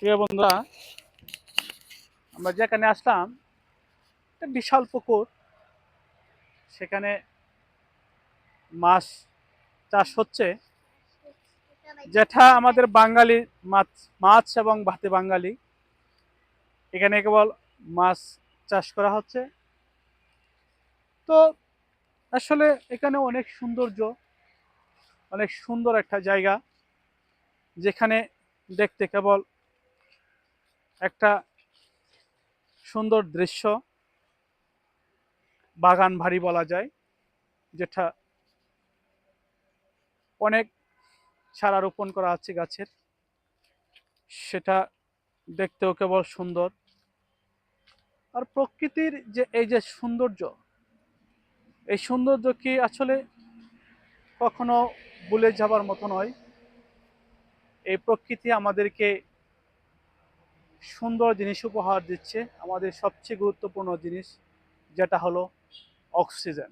প্রিয় বন্ধুরা, আমরা যেখানে আসলাম একটা বিশাল পুকুর। সেখানে মাছ চাষ হচ্ছে, যেটা আমাদের বাঙালি মাছ মাছ এবং ভাতে বাঙালি। এখানে কেবল মাছ চাষ করা হচ্ছে। তো আসলে এখানে অনেক সৌন্দর্য, অনেক সুন্দর একটা জায়গা, যেখানে দেখতে কেবল একটা সুন্দর দৃশ্য, বাগান বাড়ি বলা যায়, যেটা অনেক চারা রোপণ করা আছে গাছের। সেটা দেখতেও কেবল সুন্দর। আর প্রকৃতির যে এই যে সৌন্দর্য, এই সৌন্দর্য কি আসলে কখনো ভুলে যাবার মতো নয়। এই প্রকৃতি আমাদেরকে সুন্দর জিনিস উপহার দিচ্ছে, আমাদের সবচেয়ে গুরুত্বপূর্ণ জিনিস, যেটা হলো অক্সিজেন।